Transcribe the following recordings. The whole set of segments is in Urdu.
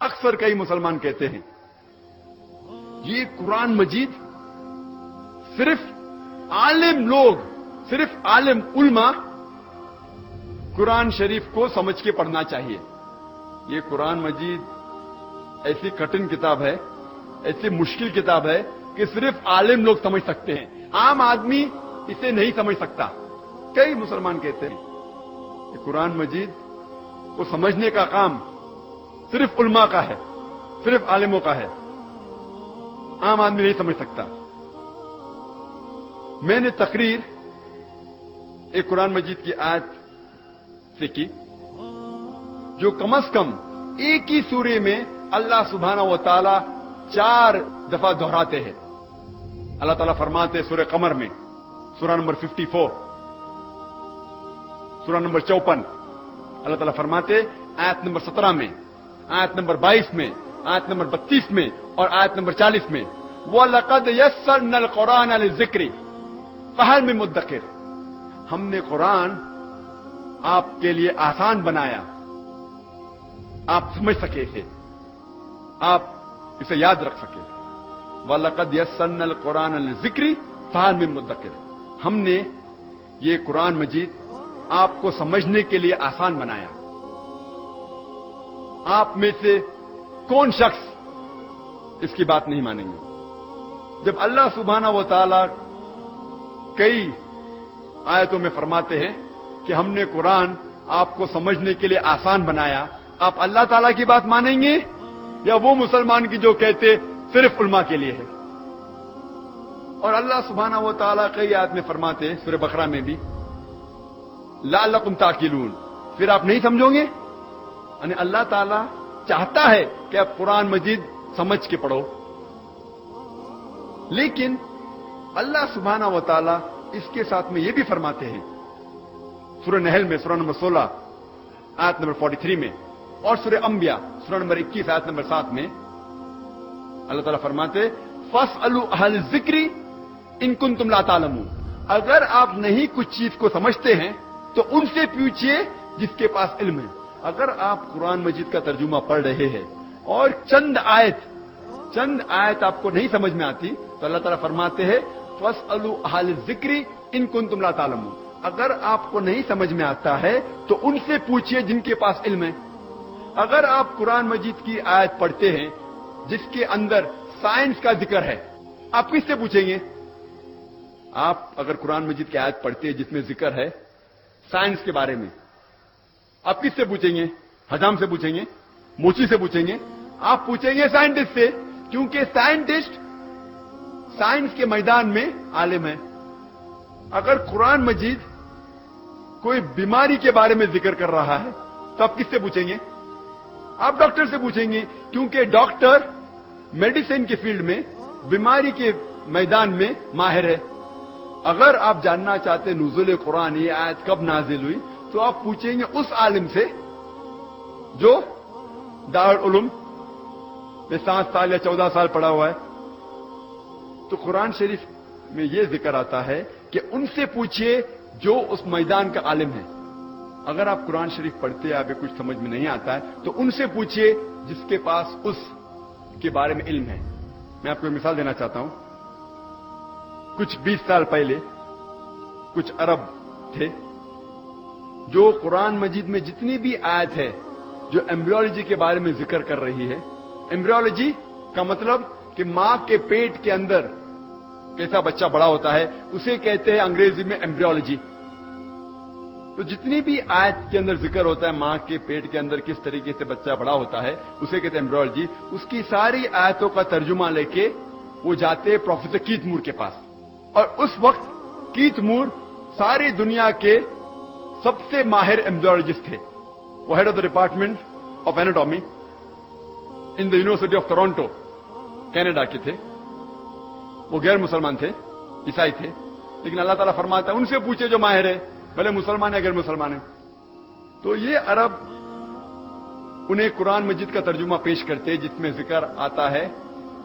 اکثر کئی مسلمان کہتے ہیں یہ قرآن مجید صرف عالم لوگ، صرف عالم علماء قرآن شریف کو سمجھ کے پڑھنا چاہیے. یہ قرآن مجید ایسی کٹن کتاب ہے، ایسی مشکل کتاب ہے کہ صرف عالم لوگ سمجھ سکتے ہیں، عام آدمی اسے نہیں سمجھ سکتا. کئی مسلمان کہتے ہیں کہ قرآن مجید کو سمجھنے کا کام صرف علماء کا ہے، صرف عالموں کا ہے، عام آدمی نہیں سمجھ سکتا. میں نے تقریر ایک قرآن مجید کی آیت سے کی جو کم از کم ایک ہی سورے میں اللہ سبحانہ و تعالی 4 دفعہ دہراتے ہیں. اللہ تعالیٰ فرماتے سورہ قمر میں، سورہ نمبر 54، سورہ نمبر 54. اللہ تعالیٰ فرماتے آیت نمبر 17 میں، آیت نمبر 22 میں، آیت نمبر 32 میں اور آیت نمبر 40 میں، وَلَقَدْ يَسَّرْنَا الْقُرْآنَ لِلذِّكْرِ فَهَلْ مِن مُدَّكِرٍ. ہم نے قرآن آپ کے لیے آسان بنایا، آپ سمجھ سکے اسے، آپ اسے یاد رکھ سکے. وَلَقَدْ يَسَّرْنَا الْقُرْآنَ لِلذِّكْرِ فَهَلْ مِن مُدَّكِرٍ. ہم نے یہ قرآن مجید آپ کو سمجھنے کے لیے آسان بنایا. آپ میں سے کون شخص اس کی بات نہیں مانیں گے؟ جب اللہ سبحانہ و تعالی کئی آیتوں میں فرماتے ہیں کہ ہم نے قرآن آپ کو سمجھنے کے لیے آسان بنایا، آپ اللہ تعالیٰ کی بات مانیں گے یا وہ مسلمان کی جو کہتے صرف علماء کے لیے ہے؟ اور اللہ سبحانہ و تعالیٰ کئی آیت میں فرماتے ہیں، سورہ بقرہ میں بھی، لعلکم تعقلون، پھر آپ نہیں سمجھو گے. یعنی اللہ تعالیٰ چاہتا ہے کہ آپ قرآن مجید سمجھ کے پڑھو، لیکن اللہ سبحانہ و تعالیٰ اس کے ساتھ میں یہ بھی فرماتے ہیں سورہ نحل میں، سورہ نمبر 16 آیت نمبر 43 میں، اور سورہ انبیاء سورہ نمبر 21 آیت نمبر 7 میں اللہ تعالیٰ فرماتے فَاسْأَلُوا أَهْلَ الذِّكْرِ إِن كُنتُمْ لَا تَعْلَمُونَ. اگر آپ نہیں کچھ چیز کو سمجھتے ہیں تو ان سے پوچھئے جس کے پاس علم ہے. اگر آپ قرآن مجید کا ترجمہ پڑھ رہے ہیں اور چند آیت آپ کو نہیں سمجھ میں آتی تو اللہ تعالیٰ فرماتے ہیں فَاسْأَلُوا أَهْلَ الذِّكْرِ إِن كُنتُمْ لَا تَعْلَمُونَ. اگر آپ کو نہیں سمجھ میں آتا ہے تو ان سے پوچھئے جن کے پاس علم ہے. اگر آپ قرآن مجید کی آیت پڑھتے ہیں جس کے اندر سائنس کا ذکر ہے، آپ کس سے پوچھیں گے؟ آپ اگر قرآن مجید کی آیت پڑھتے ہیں جس میں ذکر ہے سائنس کے بارے میں، آپ کس سے پوچھیں گے؟ حجام سے پوچھیں گے؟ موچی سے پوچھیں گے؟ آپ پوچھیں گے سائنٹسٹ سے، کیونکہ سائنٹسٹ سائنس کے میدان میں عالم ہے. اگر قرآن مجید کوئی بیماری کے بارے میں ذکر کر رہا ہے تو آپ کس سے پوچھیں گے؟ آپ ڈاکٹر سے پوچھیں گے، کیونکہ ڈاکٹر میڈیسن کے فیلڈ میں، بیماری کے میدان میں ماہر ہے. اگر آپ جاننا چاہتے نزول قرآن یہ آیت کب نازل ہوئی تو آپ پوچھیں گے اس عالم سے جو دارالعلوم میں 7 سال یا 14 سال پڑھا ہوا ہے. تو قرآن شریف میں یہ ذکر آتا ہے کہ ان سے پوچھئے جو اس میدان کا عالم ہے. اگر آپ قرآن شریف پڑھتے ہیں، آپ کو کچھ سمجھ میں نہیں آتا ہے تو ان سے پوچھئے جس کے پاس اس کے بارے میں علم ہے. میں آپ کو ایک مثال دینا چاہتا ہوں. کچھ 20 سال پہلے کچھ عرب تھے جو قرآن مجید میں جتنی بھی آیت ہے جو ایمبریولوجی کے بارے میں ذکر کر رہی ہے، ایمبریولوجی کا مطلب کہ ماں کے پیٹ کے اندر کیسا بچہ بڑا ہوتا ہے، اسے کہتے ہیں انگریزی میں ایمبریولوجی. تو جتنی بھی آیت کے اندر ذکر ہوتا ہے ماں کے پیٹ کے اندر کس طریقے سے بچہ بڑا ہوتا ہے، اسے کہتے ہیں ایمبریولوجی. اس کی ساری آیتوں کا ترجمہ لے کے وہ جاتے پروفیسر کیتھ مور کے پاس، اور اس وقت کیتھ مور ساری دنیا کے سب سے ماہر ایمبریولوجسٹ تھے. وہ head of the department of anatomy in the university of Toronto Canada کے تھے. وہ غیر مسلمان تھے، عیسائی تھے، لیکن اللہ تعالیٰ فرماتا ہے ان سے پوچھے جو ماہر ہے، بھلے مسلمان ہے غیر مسلمان ہے. تو یہ عرب انہیں قرآن مجید کا ترجمہ پیش کرتے جس میں ذکر آتا ہے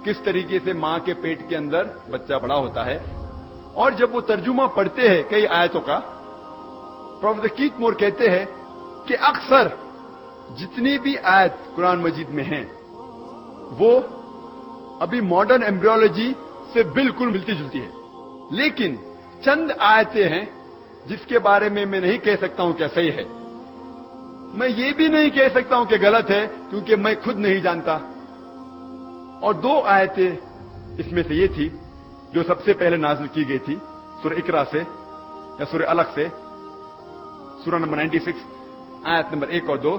کس طریقے سے ماں کے پیٹ کے اندر بچہ بڑا ہوتا ہے. اور جب وہ ترجمہ پڑھتے ہیں کئی آیتوں کا، پروفیسر کیتھ مور کہتے ہیں کہ اکثر جتنی بھی آیت قرآن مجید میں ہیں وہ ابھی ماڈرن ایمبریولوجی سے بالکل ملتی جلتی ہے، لیکن چند آیتیں ہیں جس کے بارے میں نہیں کہہ سکتا ہوں کہ صحیح ہے، میں یہ بھی نہیں کہہ سکتا ہوں کہ غلط ہے، کیونکہ میں خود نہیں جانتا. اور 2 آیتیں اس میں سے یہ تھی جو سب سے پہلے نازل کی گئی تھی سورہ اقرا سے یا سورہ الق سے، سورہ نمبر 96 آیت نمبر 1 اور 2،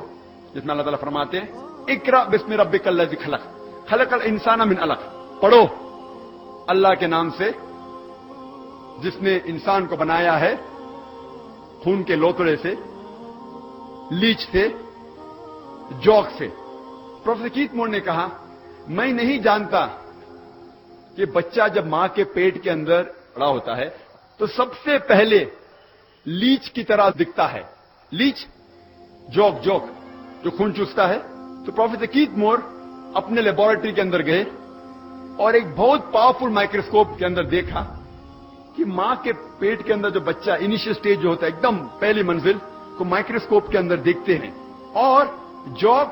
جس میں اللہ تعالیٰ فرماتے ہیں اقرا بسم ربک الذی خلق خلق الانسان من علق. پڑھو اللہ کے نام سے جس نے انسان کو بنایا ہے خون کے لوتڑے سے، لیچ سے، جوک سے. پروفیسر کیت مور نے کہا میں نہیں جانتا کہ بچہ جب ماں کے پیٹ کے اندر بڑا ہوتا ہے تو سب سے پہلے لیچ کی طرح دکھتا ہے. لیچ جوک جو خون چوستا ہے. تو پروفیسر کیت مور اپنے لیبورٹری کے اندر گئے اور ایک بہت پاورفل مائکروسکوپ کے اندر دیکھا کہ ماں کے پیٹ کے اندر جو بچہ انیشیل سٹیج جو ہوتا ہے، ایک دم پہلی منزل کو مائکروسکوپ کے اندر دیکھتے ہیں اور جوک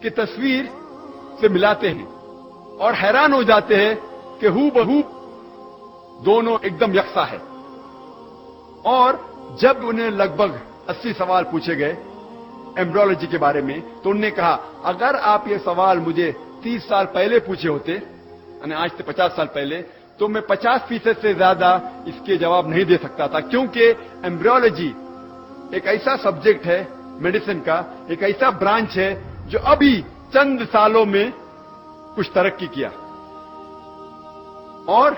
کی تصویر سے ملاتے ہیں اور حیران ہو جاتے ہیں کہ ہو بہو دونوں ایک دم یکساں ہے. اور جب انہیں لگ بھگ 80 سوال پوچھے گئے ایمبریولوجی کے بارے میں تو انہوں نے کہا اگر آپ یہ سوال مجھے 30 سال پہلے پوچھے ہوتے، یعنی آج سے 50 سال پہلے، تو میں 50% سے زیادہ اس کے جواب نہیں دے سکتا تھا، کیونکہ ایمبریولوجی ایک ایسا سبجیکٹ ہے میڈیسن کا، ایک ایسا برانچ ہے جو ابھی چند سالوں میں کچھ ترقی کیا. اور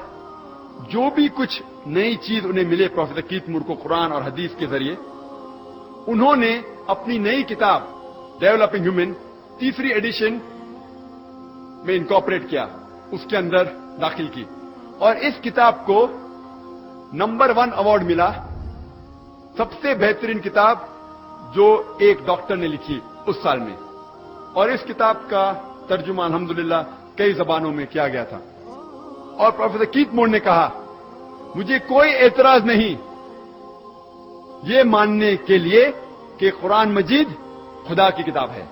جو بھی کچھ نئی چیز انہیں ملے پروفیسر کیت مور کو قرآن اور حدیث کے ذریعے، انہوں نے اپنی نئی کتاب ڈیولپنگ ہیومن 3 ایڈیشن میں انکارپوریٹ کیا، اس کے اندر داخل کی. اور اس کتاب کو نمبر 1 ایوارڈ ملا، سب سے بہترین کتاب جو ایک ڈاکٹر نے لکھی اس سال میں. اور اس کتاب کا ترجمہ الحمدللہ کئی زبانوں میں کیا گیا تھا. اور پروفیسر کیت مور نے کہا مجھے کوئی اعتراض نہیں یہ ماننے کے لیے کہ قرآن مجید خدا کی کتاب ہے،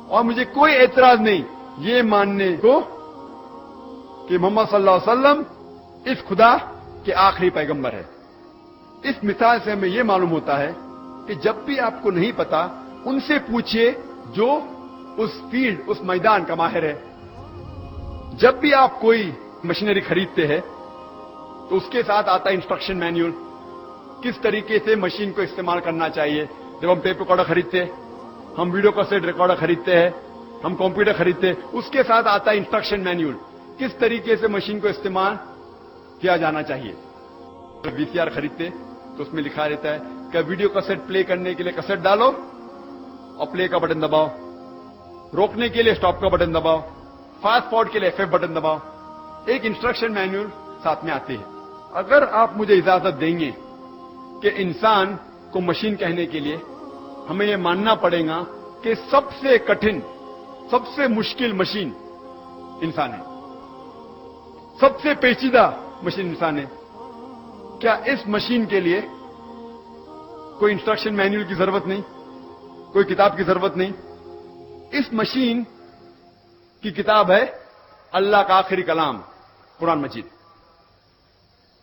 اور مجھے کوئی اعتراض نہیں یہ ماننے کو کہ محمد صلی اللہ علیہ وسلم اس خدا کے آخری پیغمبر ہے. اس مثال سے ہمیں یہ معلوم ہوتا ہے کہ جب بھی آپ کو نہیں پتا ان سے پوچھئے جو اس فیلڈ، اس میدان کا ماہر ہے. جب بھی آپ کوئی مشینری خریدتے ہیں تو اس کے ساتھ آتا ہے انسٹرکشن مینیول، کس طریقے سے مشین کو استعمال کرنا چاہیے. جب ہم ٹیپ ریکارڈر خریدتے ہیں، ہم ویڈیو کیسٹ ریکارڈر خریدتے ہیں، ہم کمپیوٹر خریدتے ہیں، اس کے ساتھ آتا ہے انسٹرکشن مینیول، کس طریقے سے مشین کو استعمال کیا جانا چاہیے. وی سی آر خریدتے تو اس میں لکھا رہتا ہے کہ ویڈیو کیسٹ پلے کرنے کے لیے کیسٹ ڈالو اور پلے کا بٹن دباؤ، روکنے کے لیے سٹاپ کا بٹن دباؤ، فاسٹ فارورڈ کے لیے F5 بٹن دباؤ. ایک انسٹرکشن مینیول ساتھ میں آتی ہے. اگر آپ مجھے اجازت دیں گے کہ انسان کو مشین کہنے کے لیے ہمیں یہ ماننا پڑے گا کہ سب سے کٹھن، سب سے مشکل مشین انسان ہے، سب سے پیچیدہ مشین انسان ہے. کیا اس مشین کے لیے کوئی انسٹرکشن مینیول کی ضرورت نہیں، کوئی کتاب کی ضرورت نہیں؟ اس مشین کی کتاب ہے اللہ کا آخری کلام قرآن مجید.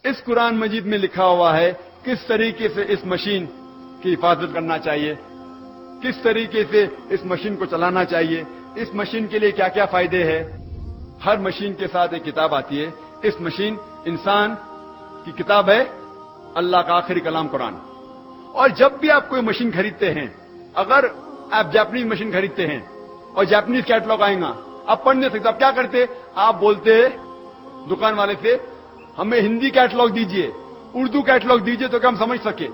اس قرآن مجید میں لکھا ہوا ہے کس طریقے سے اس مشین کی حفاظت کرنا چاہیے، کس طریقے سے اس مشین کو چلانا چاہیے، اس مشین کے لیے کیا کیا فائدے ہیں. ہر مشین کے ساتھ ایک کتاب آتی ہے. اس مشین انسان کی کتاب ہے اللہ کا آخری کلام قرآن. اور جب بھی آپ کوئی مشین خریدتے ہیں، اگر آپ جاپنیز مشین خریدتے ہیں اور جاپنیز کیٹلاگ آئے گا، آپ پڑھ نہیں سکتے، آپ کیا کرتے؟ آپ بولتے دکان والے سے ہمیں ہندی کیٹلاگ دیجئے، اردو کیٹلاگ دیجئے تو کہ ہم سمجھ سکے.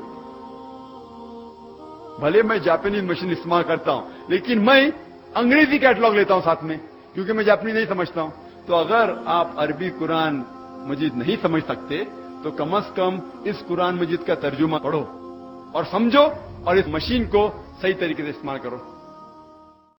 بھلے میں جاپنیز مشین استعمال کرتا ہوں لیکن میں انگریزی کیٹلاگ لیتا ہوں ساتھ میں، کیونکہ میں جاپنیز نہیں سمجھتا ہوں. تو اگر آپ عربی قرآن مجید نہیں سمجھ سکتے تو کم از کم اس قرآن مجید کا ترجمہ پڑھو اور سمجھو اور اس مشین کو صحیح طریقے سے استعمال کرو.